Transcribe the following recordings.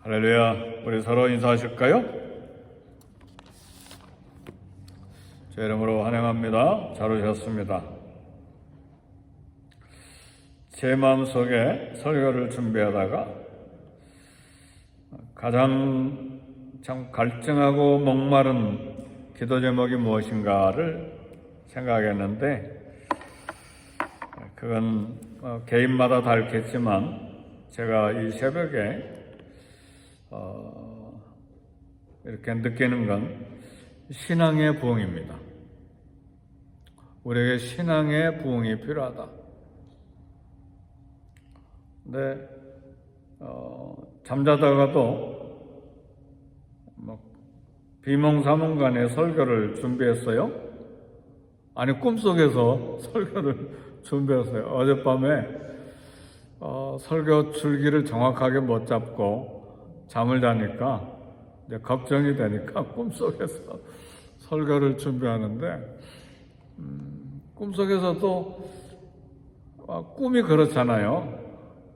할렐루야. 우리 서로 인사하실까요? 제 이름으로 환영합니다. 잘 오셨습니다. 제 마음속에 설교를 준비하다가 가장 참 갈증하고 목마른 기도 제목이 무엇인가를 생각했는데, 그건 개인마다 다르겠지만 제가 이 새벽에 이렇게 느끼는 건 신앙의 부흥입니다. 우리에게 신앙의 부흥이 필요하다. 근데 잠자다가도 비몽사몽간에 설교를 준비했어요. 아니, 꿈속에서 설교를 준비했어요. 어젯밤에 설교 줄기를 정확하게 못 잡고 잠을 자니까 이제 걱정이 되니까 꿈속에서 설교를 준비하는데, 꿈속에서도 꿈이 그렇잖아요.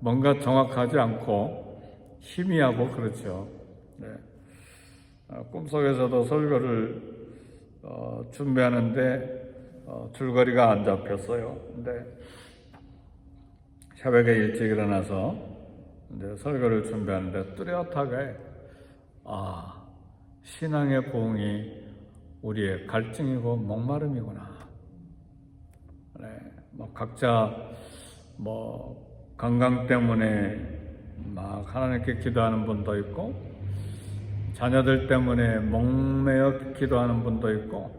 뭔가 정확하지 않고 희미하고 그렇죠. 네. 꿈속에서도 설교를 준비하는데 줄거리가 안 잡혔어요. 근데 새벽에 일찍 일어나서 이제 설교를 준비하는데 뚜렷하게 신앙의 부흥이 우리의 갈증이고 목마름이구나. 네, 각자 건강 때문에 막 하나님께 기도하는 분도 있고, 자녀들 때문에 목매어 기도하는 분도 있고,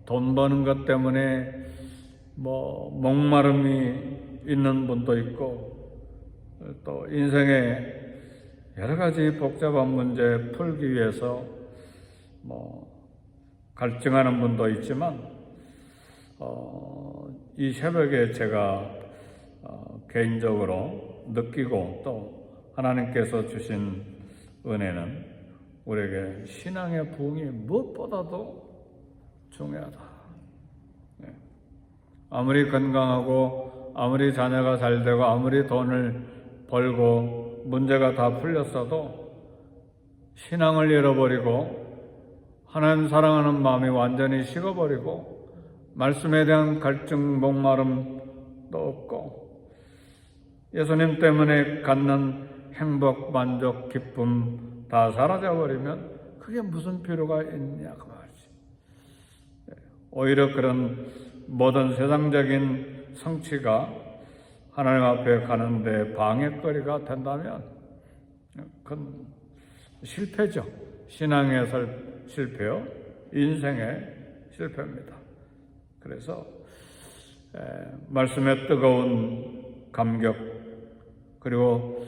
돈 버는 것 때문에 목마름이 있는 분도 있고, 또 인생의 여러 가지 복잡한 문제 풀기 위해서 갈증하는 분도 있지만, 이 새벽에 제가 개인적으로 느끼고 또 하나님께서 주신 은혜는 우리에게 신앙의 부흥이 무엇보다도 중요하다. 네. 아무리 건강하고 아무리 자녀가 잘 되고 아무리 돈을 벌고 문제가 다 풀렸어도 신앙을 잃어버리고 하나님 사랑하는 마음이 완전히 식어버리고 말씀에 대한 갈증, 목마름도 없고 예수님 때문에 갖는 행복, 만족, 기쁨 다 사라져버리면 그게 무슨 필요가 있냐 그 말이지. 오히려 그런 모든 세상적인 성취가 하나님 앞에 가는데 방해거리가 된다면 그건 실패죠. 신앙의 실패요, 인생의 실패입니다. 그래서 말씀의 뜨거운 감격, 그리고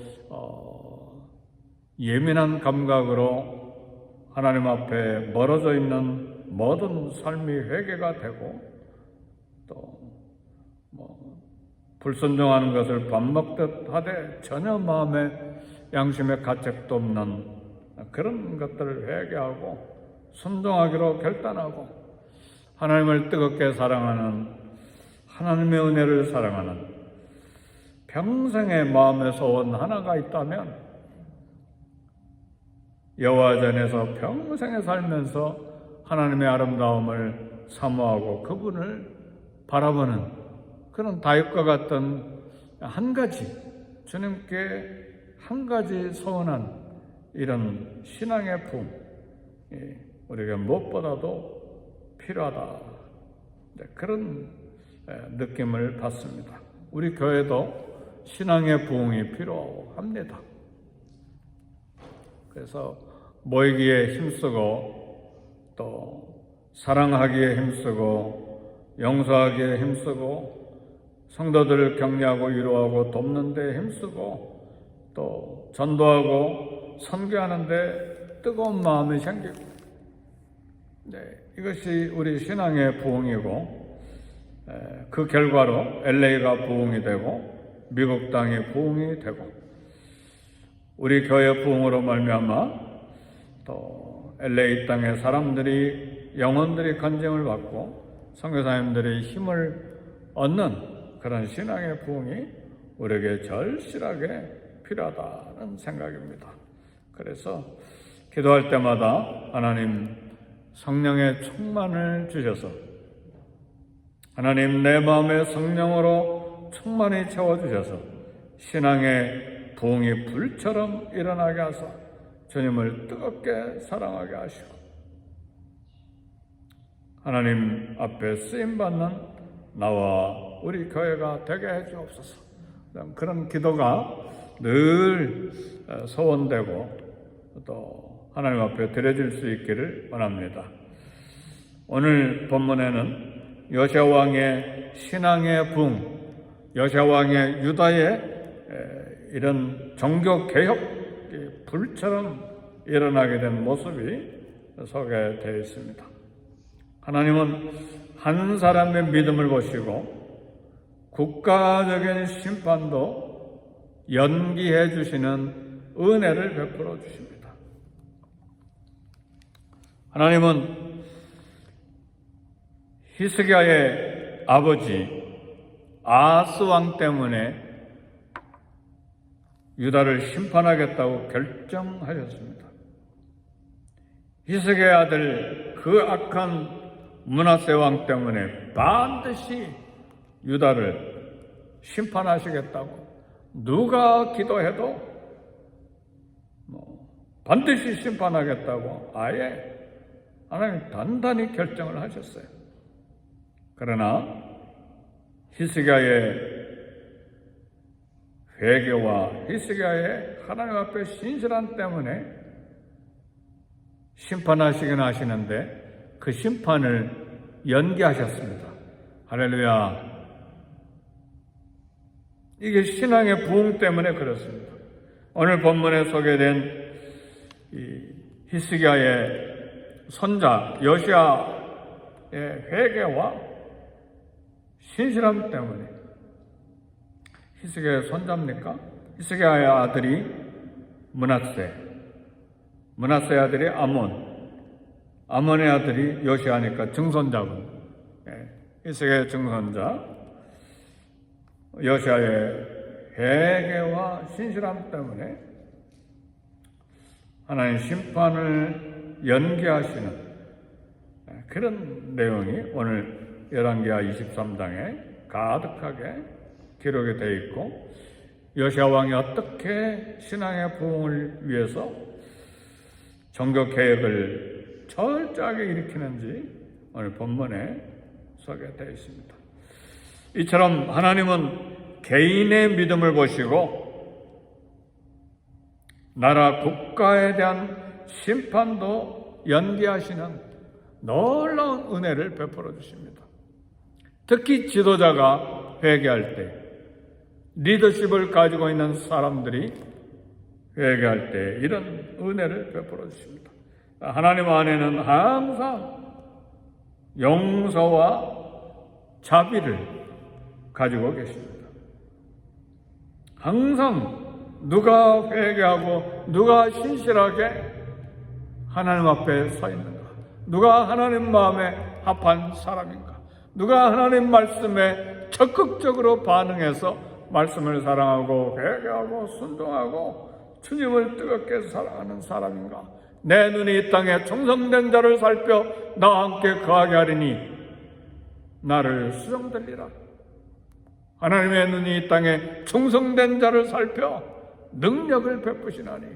예민한 감각으로 하나님 앞에 멀어져 있는 모든 삶이 회개가 되고, 또 불순종하는 것을 밥 먹듯 하되 전혀 마음에 양심의 가책도 없는 그런 것들을 회개하고 순종하기로 결단하고 하나님을 뜨겁게 사랑하는, 하나님의 은혜를 사랑하는 평생의 마음에서 온 하나가 있다면 여호와 전에서 평생에 살면서 하나님의 아름다움을 사모하고 그분을 바라보는 그런 다윗과 같은 한 가지, 주님께 한 가지 소원한 이런 신앙의 부흥, 우리에게 무엇보다도 필요하다. 그런 느낌을 받습니다. 우리 교회도 신앙의 부흥이 필요합니다. 그래서 모이기에 힘쓰고 또 사랑하기에 힘쓰고 용서하기에 힘쓰고 성도들을 격려하고 위로하고 돕는 데 힘쓰고 또 전도하고 선교하는 데 뜨거운 마음이 생기고, 이것이 우리 신앙의 부흥이고, 그 결과로 LA가 부흥이 되고 미국 땅이 부흥이 되고 우리 교회 부흥으로 말미암아 또 LA 땅의 사람들이, 영혼들이 간증을 받고 선교사님들이 힘을 얻는 그런 신앙의 부흥이 우리에게 절실하게 필요하다는 생각입니다. 그래서 기도할 때마다 하나님 성령의 충만을 주셔서 하나님 내 마음에 성령으로 충만히 채워주셔서 신앙의 부흥이 불처럼 일어나게 하사 주님을 뜨겁게 사랑하게 하시고 하나님 앞에 쓰임받는 나와 우리 교회가 되게 해 주옵소서. 그런 기도가 늘 소원되고 또 하나님 앞에 드려질 수 있기를 원합니다. 오늘 본문에는 여시야 왕의 신앙의 부흥, 여시야 왕의 유다의 이런 종교 개혁이 불처럼 일어나게 된 모습이 소개되어 있습니다. 하나님은 한 사람의 믿음을 보시고 국가적인 심판도 연기해 주시는 은혜를 베풀어 주십니다. 하나님은 히스기야의 아버지 아하스 왕 때문에 유다를 심판하겠다고 결정하셨습니다. 히스기야의 아들 그 악한 므낫세 왕 때문에 반드시 유다를 심판하시겠다고 누가 기도해도 반드시 심판하겠다고 아예 하나님 단단히 결정을 하셨어요. 그러나 히스기야의 회개와 히스기야의 하나님 앞에 신실함 때문에 심판하시긴 하시는데 그 심판을 연기하셨습니다. 할렐루야. 이게 신앙의 부흥 때문에 그렇습니다. 오늘 본문에 소개된 이 히스기야의 손자 여시야의 회개와 신실함 때문에 히스기야의 손자입니까? 히스기야의 아들이 므낫세, 므낫세의 아들이 아몬의 아들이 여시야니까 증손자군. 히스기야의 증손자 여시야의 회개와 신실함 때문에 하나님 심판을 연기하시는 그런 내용이 오늘 열왕기하 23장에 가득하게 기록이 되어 있고 여시야 왕이 어떻게 신앙의 부흥을 위해서 종교 개혁을 철저하게 일으키는지 오늘 본문에 소개되어 있습니다. 이처럼 하나님은 개인의 믿음을 보시고 나라 국가에 대한 심판도 연기하시는 놀라운 은혜를 베풀어 주십니다. 특히 지도자가 회개할 때, 리더십을 가지고 있는 사람들이 회개할 때 이런 은혜를 베풀어 주십니다. 하나님 안에는 항상 용서와 자비를 가지고 계십니다. 항상 누가 회개하고 누가 신실하게 하나님 앞에 서 있는가, 누가 하나님 마음에 합한 사람인가, 누가 하나님 말씀에 적극적으로 반응해서 말씀을 사랑하고 회개하고 순종하고 주님을 뜨겁게 사랑하는 사람인가. 내 눈이 이 땅에 충성된 자를 살펴 나와 함께 거하게 하리니 나를 수종들리라. 하나님의 눈이 이 땅에 충성된 자를 살펴 능력을 베푸시나니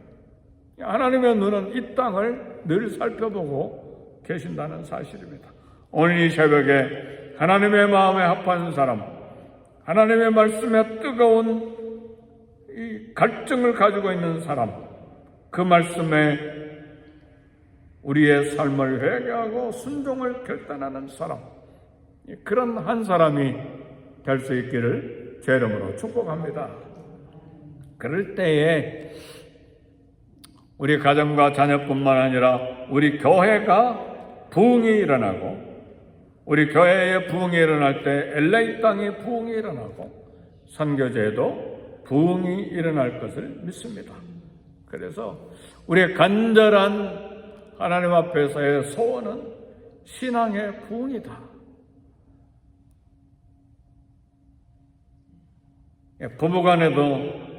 하나님의 눈은 이 땅을 늘 살펴보고 계신다는 사실입니다. 오늘 이 새벽에 하나님의 마음에 합한 사람, 하나님의 말씀에 뜨거운 이 갈증을 가지고 있는 사람, 그 말씀에 우리의 삶을 회개하고 순종을 결단하는 사람, 그런 한 사람이 될 수 있기를 제 이름으로 축복합니다. 그럴 때에 우리 가정과 자녀뿐만 아니라 우리 교회가 부흥이 일어나고, 우리 교회의 부흥이 일어날 때 LA 땅의 부흥이 일어나고 선교제도 부흥이 일어날 것을 믿습니다. 그래서 우리의 간절한 하나님 앞에서의 소원은 신앙의 부흥이다. 부부간에도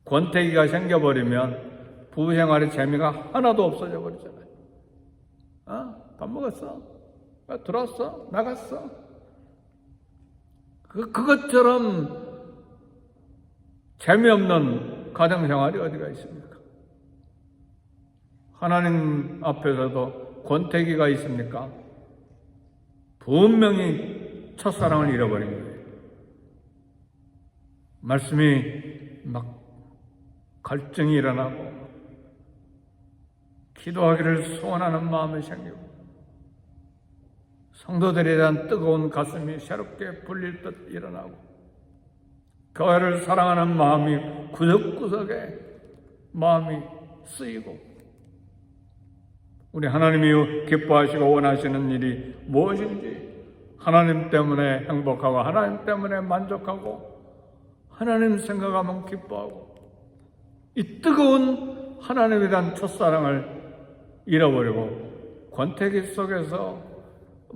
권태기가 생겨버리면 부부 생활의 재미가 하나도 없어져 버리잖아요. 밥 먹었어? 들어왔어? 나갔어? 그것처럼 재미없는 가정생활이 어디가 있습니까? 하나님 앞에서도 권태기가 있습니까? 분명히 첫사랑을 잃어버린 거예요. 말씀이 막 갈증이 일어나고 기도하기를 소원하는 마음이 생기고 성도들에 대한 뜨거운 가슴이 새롭게 불릴 듯 일어나고 교회를 사랑하는 마음이 구석구석에 마음이 쓰이고 우리 하나님이 기뻐하시고 원하시는 일이 무엇인지 하나님 때문에 행복하고 하나님 때문에 만족하고 하나님 생각하면 기뻐하고 이 뜨거운 하나님에 대한 첫사랑을 잃어버리고 권태기 속에서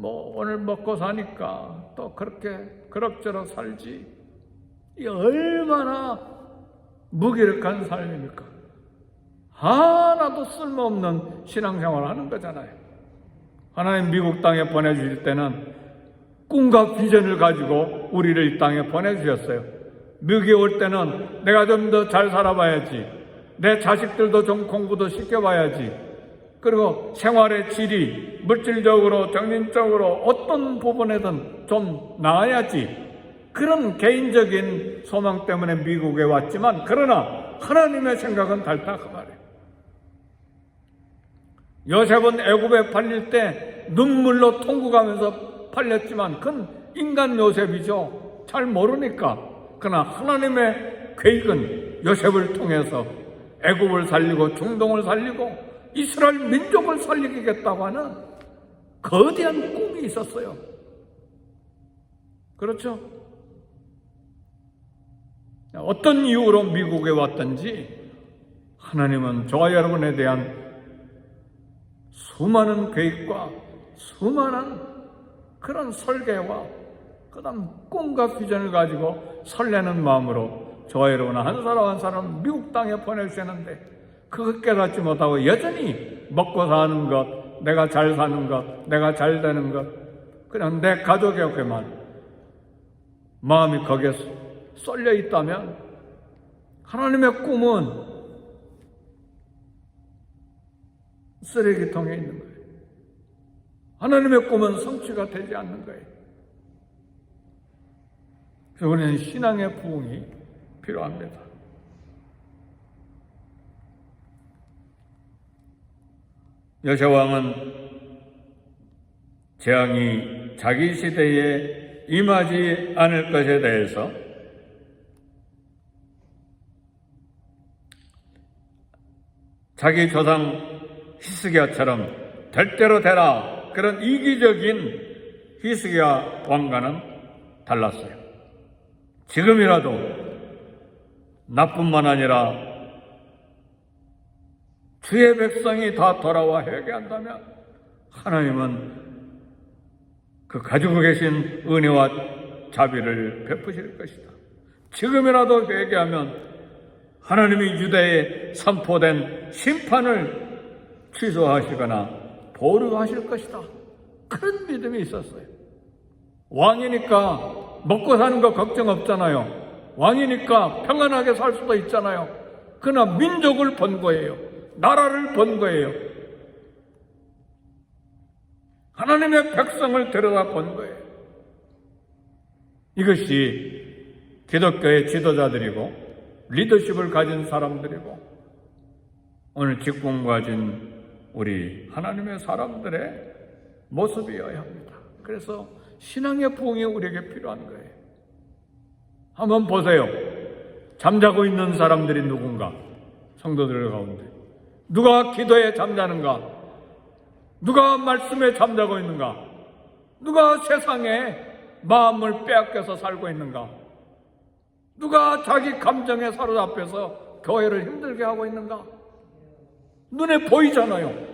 오늘 먹고 사니까 또 그렇게 그럭저럭 살지. 이 얼마나 무기력한 삶입니까? 하나도 쓸모없는 신앙생활을 하는 거잖아요. 하나님 미국 땅에 보내주실 때는 꿈과 비전을 가지고 우리를 이 땅에 보내주셨어요. 미국에 올 때는 내가 좀 더 잘 살아봐야지, 내 자식들도 좀 공부도 시켜봐야지, 그리고 생활의 질이 물질적으로 정신적으로 어떤 부분에든 좀 나아야지, 그런 개인적인 소망 때문에 미국에 왔지만 그러나 하나님의 생각은 달다 그 말이에요. 요셉은 애굽에 팔릴 때 눈물로 통곡하면서 팔렸지만 그건 인간 요셉이죠. 잘 모르니까. 그러나 하나님의 계획은 요셉을 통해서 애굽을 살리고 중동을 살리고 이스라엘 민족을 살리겠다고 하는 거대한 꿈이 있었어요. 그렇죠? 어떤 이유로 미국에 왔든지 하나님은 저와 여러분에 대한 수많은 계획과 수많은 그런 설계와 그다음 꿈과 비전을 가지고 설레는 마음으로 저와 여러분 한 사람 한 사람 미국 땅에 보내주셨는데 그것 깨닫지 못하고 여전히 먹고 사는 것, 내가 잘 사는 것, 내가 잘 되는 것, 그냥 내 가족에게만 마음이 거기에 쏠려 있다면 하나님의 꿈은 쓰레기통에 있는 거예요. 하나님의 꿈은 성취가 되지 않는 거예요. 그래서 우리는 신앙의 부흥이 필요합니다. 요새왕은 재앙이 자기 시대에 임하지 않을 것에 대해서 자기 조상 히스기야처럼 될 대로 되라 그런 이기적인 히스기야 왕과는 달랐어요. 지금이라도 나뿐만 아니라 주의 백성이 다 돌아와 회개한다면 하나님은 그 가지고 계신 은혜와 자비를 베푸실 것이다. 지금이라도 회개하면 하나님이 유대에 선포된 심판을 취소하시거나 보류하실 것이다. 그런 믿음이 있었어요. 왕이니까 먹고 사는 거 걱정 없잖아요. 왕이니까 평안하게 살 수도 있잖아요. 그러나 민족을 본 거예요. 나라를 본 거예요. 하나님의 백성을 들여다 본 거예요. 이것이 기독교의 지도자들이고 리더십을 가진 사람들이고 오늘 직분 가진 우리 하나님의 사람들의 모습이어야 합니다. 그래서 신앙의 부흥이 우리에게 필요한 거예요. 한번 보세요. 잠자고 있는 사람들이 누군가? 성도들 가운데 누가 기도에 잠자는가? 누가 말씀에 잠자고 있는가? 누가 세상에 마음을 빼앗겨서 살고 있는가? 누가 자기 감정에 사로잡혀서 교회를 힘들게 하고 있는가? 눈에 보이잖아요.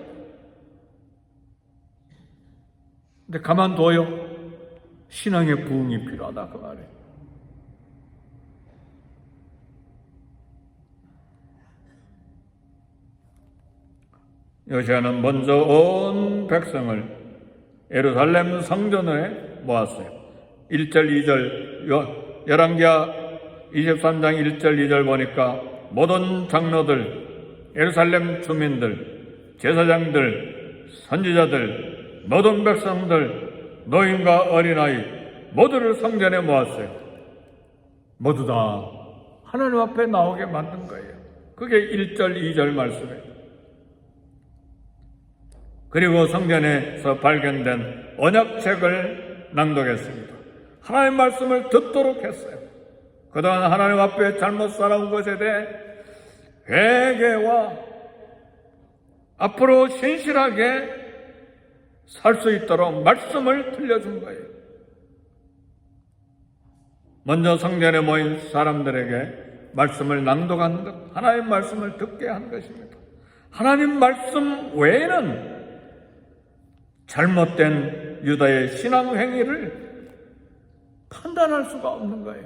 근데 가만둬요? 신앙의 부흥이 필요하다 그 말이에요. 요시아는 먼저 온 백성을 예루살렘 성전에 모았어요. 1절 2절 열왕기하 23장 1절 2절 보니까 모든 장로들, 예루살렘 주민들, 제사장들, 선지자들, 모든 백성들, 노인과 어린아이 모두를 성전에 모았어요. 모두 다 하나님 앞에 나오게 만든 거예요. 그게 1절 2절 말씀이에요. 그리고 성전에서 발견된 언약책을 낭독했습니다. 하나님 말씀을 듣도록 했어요. 그동안 하나님 앞에 잘못 살아온 것에 대해 회개와 앞으로 신실하게 살 수 있도록 말씀을 들려준 거예요. 먼저 성전에 모인 사람들에게 말씀을 낭독한 것, 하나님 말씀을 듣게 한 것입니다. 하나님 말씀 외에는 잘못된 유다의 신앙 행위를 판단할 수가 없는 거예요.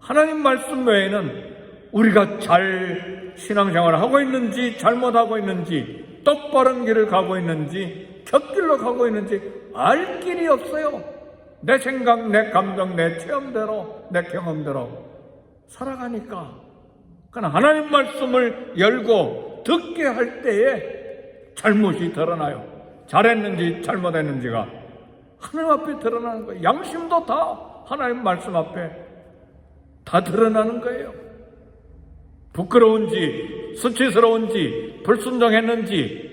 하나님 말씀 외에는 우리가 잘 신앙생활을 하고 있는지 잘못하고 있는지 똑바른 길을 가고 있는지 곁길로 가고 있는지 알 길이 없어요. 내 생각, 내 감정, 내 체험대로, 내 경험대로 살아가니까. 그러나 하나님 말씀을 열고 듣게 할 때에 잘못이 드러나요. 잘했는지 잘못했는지가 하나님 앞에 드러나는 거예요. 양심도 다 하나님 말씀 앞에 다 드러나는 거예요. 부끄러운지 수치스러운지 불순종했는지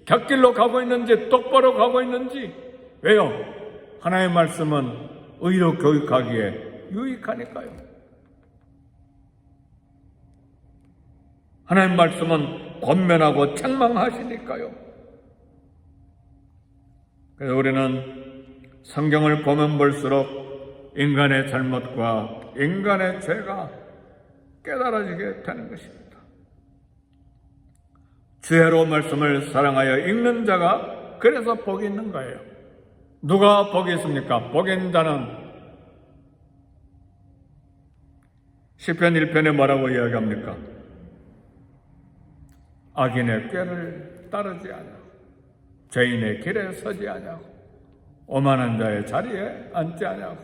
곁길로 가고 있는지 똑바로 가고 있는지. 왜요? 하나님의 말씀은 의로 교육하기에 유익하니까요. 하나님의 말씀은 권면하고 책망하시니까요. 그래서 우리는 성경을 보면 볼수록 인간의 잘못과 인간의 죄가 깨달아지게 되는 것입니다. 주야로 말씀을 사랑하여 읽는 자가 그래서 복이 있는 거예요. 누가 복이 있습니까? 복이 있는 자는 시편 1편에 뭐라고 이야기합니까? 악인의 꾀를 따르지 않아 죄인의 길에 서지 아니하고 오만한 자의 자리에 앉지 아니하고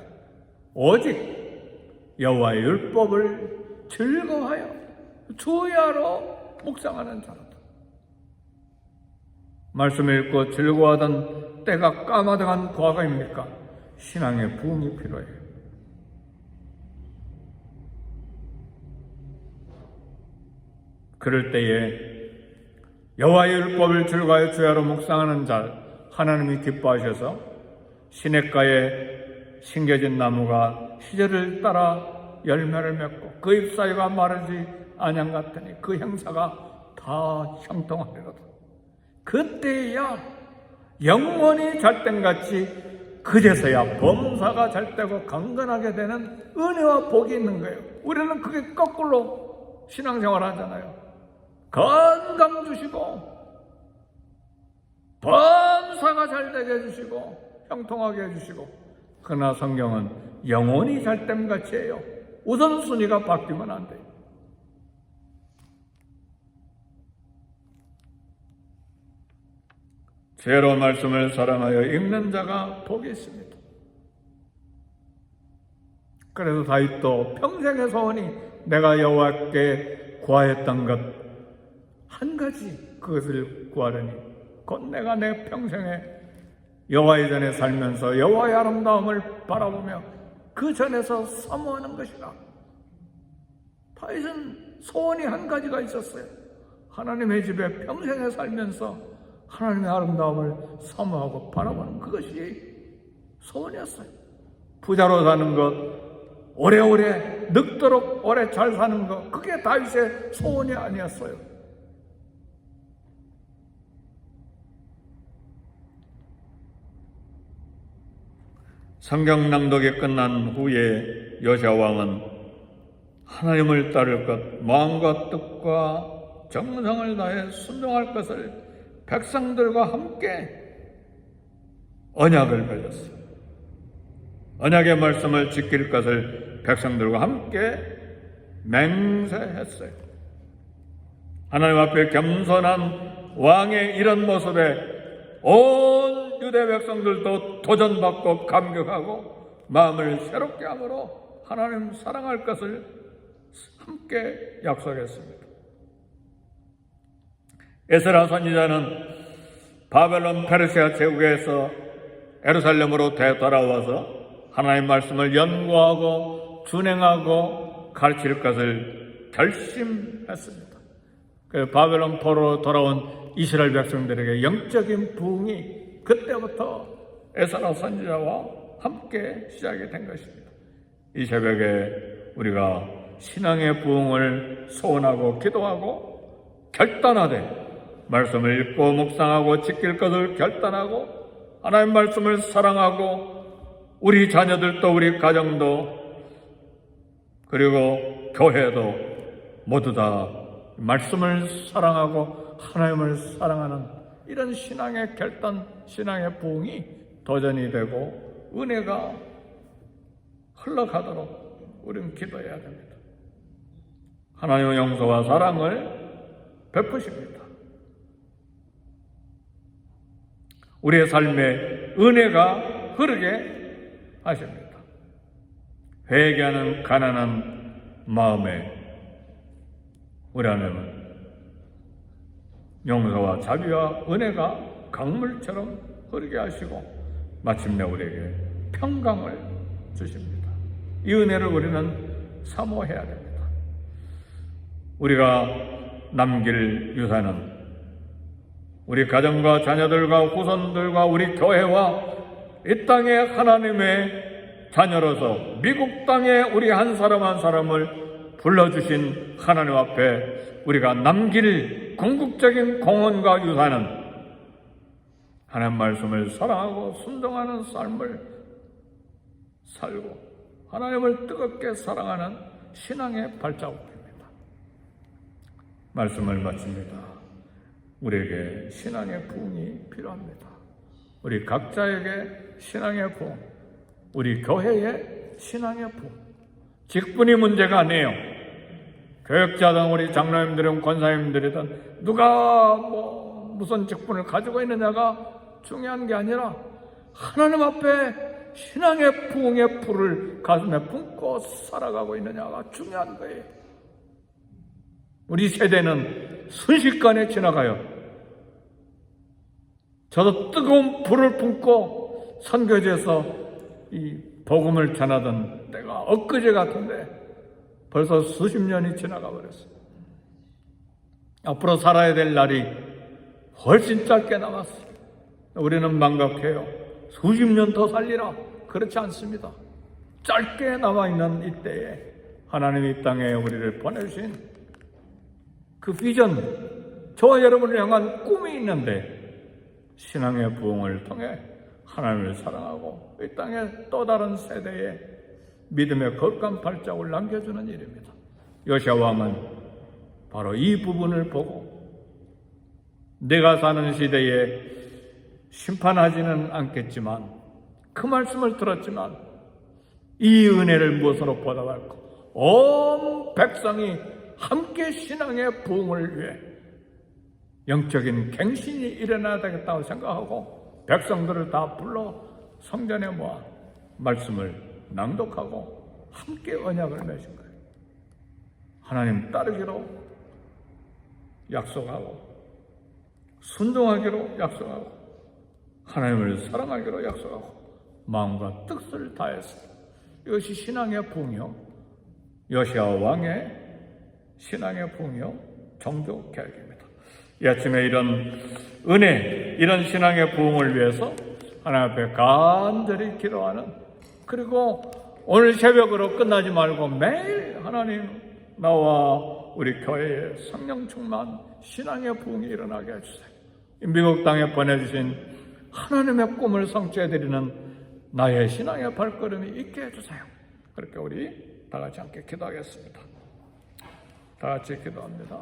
오직 여호와의 율법을 즐거워하여 주야로 묵상하는 자로다. 말씀을 읽고 즐거워하던 때가 까마득한 과거입니까? 신앙의 부흥이 필요해요. 그럴 때에 여호와의 율법을 즐거워하여 주야로 묵상하는 자 하나님이 기뻐하셔서 시냇가에 심겨진 나무가 시절을 따라 열매를 맺고 그 잎사귀가 마르지 아니한 같으니 그 형사가 다 형통하리로다. 그때야 영원히 잘된같이 그제서야 범사가 잘되고 강건하게 되는 은혜와 복이 있는 거예요. 우리는 그게 거꾸로 신앙생활 하잖아요. 건강 주시고 범사가 잘되게 해주시고 형통하게 해주시고. 그러나 성경은 영원히 잘됨같이 해요. 우선순위가 바뀌면 안 돼요. 죄로 말씀을 사랑하여 읽는 자가 복이 있습니다. 그래서 다윗도 평생의 소원이 내가 여호와께 구하였던 것 한 가지, 그것을 구하려니 곧 내가 내 평생에 여호와의 전에 살면서 여호와의 아름다움을 바라보며 그 전에서 사모하는 것이라. 다윗은 소원이 한 가지가 있었어요. 하나님의 집에 평생에 살면서 하나님의 아름다움을 사모하고 바라보는 그것이 소원이었어요. 부자로 사는 것, 오래오래 늙도록 오래 잘 사는 것, 그게 다윗의 소원이 아니었어요. 성경 낭독이 끝난 후에 요시야 왕은 하나님을 따를 것, 마음과 뜻과 정성을 다해 순종할 것을 백성들과 함께 언약을 맺었어요. 언약의 말씀을 지킬 것을 백성들과 함께 맹세했어요. 하나님 앞에 겸손한 왕의 이런 모습에 온 유대 백성들도 도전받고 감격하고 마음을 새롭게 함으로 하나님 사랑할 것을 함께 약속했습니다. 에스라 선지자는 바벨론 페르시아 제국에서 예루살렘으로 되돌아와서 하나님의 말씀을 연구하고 준행하고 가르칠 것을 결심했습니다. 그 바벨론 포로로 돌아온 이스라엘 백성들에게 영적인 부흥이 그때부터 에스라 선지자와 함께 시작이 된 것입니다. 이 새벽에 우리가 신앙의 부흥을 소원하고 기도하고 결단하되 말씀을 읽고 묵상하고 지킬 것을 결단하고 하나님의 말씀을 사랑하고 우리 자녀들도 우리 가정도 그리고 교회도 모두 다 말씀을 사랑하고 하나님을 사랑하는 이런 신앙의 결단, 신앙의 부흥이 도전이 되고 은혜가 흘러가도록 우리는 기도해야 됩니다. 하나님의 용서와 사랑을 베푸십니다. 우리의 삶에 은혜가 흐르게 하십니다. 회개하는 가난한 마음에 우리 하나님은 용서와 자비와 은혜가 강물처럼 흐르게 하시고 마침내 우리에게 평강을 주십니다. 이 은혜를 우리는 사모해야 됩니다. 우리가 남길 유산은 우리 가정과 자녀들과 후손들과 우리 교회와 이 땅의 하나님의 자녀로서 미국 땅에 우리 한 사람 한 사람을 불러주신 하나님 앞에 우리가 남길 궁극적인 공헌과 유산은 하나님 말씀을 사랑하고 순종하는 삶을 살고 하나님을 뜨겁게 사랑하는 신앙의 발자국입니다. 말씀을 마칩니다. 우리에게 신앙의 부흥이 필요합니다. 우리 각자에게 신앙의 부흥, 우리 교회의 신앙의 부흥. 직분이 문제가 아니에요. 교역자든 우리 장로님들은 권사님들이든 누가 무슨 직분을 가지고 있느냐가 중요한 게 아니라 하나님 앞에 신앙의 부흥의 불을 가슴에 품고 살아가고 있느냐가 중요한 거예요. 우리 세대는 순식간에 지나가요. 저도 뜨거운 불을 품고 선교지에서 이 복음을 전하던 때가 엊그제 같은데 벌써 수십 년이 지나가 버렸어요. 앞으로 살아야 될 날이 훨씬 짧게 남았어요. 우리는 망각해요. 수십 년 더 살리라. 그렇지 않습니다. 짧게 남아있는 이때에 하나님이 이 땅에 우리를 보내주신 그 비전, 저와 여러분을 향한 꿈이 있는데 신앙의 부흥을 통해 하나님을 사랑하고 이 땅에 또 다른 세대에 믿음의 거룩한 발자국을 남겨주는 일입니다. 요시야 왕은 바로 이 부분을 보고 내가 사는 시대에 심판하지는 않겠지만 그 말씀을 들었지만 이 은혜를 무엇으로 보답할까? 온 백성이 함께 신앙의 부흥을 위해 영적인 갱신이 일어나야 되겠다고 생각하고 백성들을 다 불러 성전에 모아 말씀을 낭독하고 함께 언약을 맺은 거예요. 하나님 따르기로 약속하고 순종하기로 약속하고 하나님을 사랑하기로 약속하고 마음과 뜻을 다해서 이것이 신앙의 부흥이요 요시야 왕의 신앙의 부흥이요 종교 개혁입니다. 이 아침에 이런 은혜, 이런 신앙의 부흥을 위해서 하나님 앞에 간절히 기도하는 그리고 오늘 새벽으로 끝나지 말고 매일 하나님 나와 우리 교회에 성령 충만 신앙의 부흥이 일어나게 해주세요. 미국 땅에 보내주신 하나님의 꿈을 성취해드리는 나의 신앙의 발걸음이 있게 해주세요. 그렇게 우리 다 같이 함께 기도하겠습니다. 다 같이 기도합니다.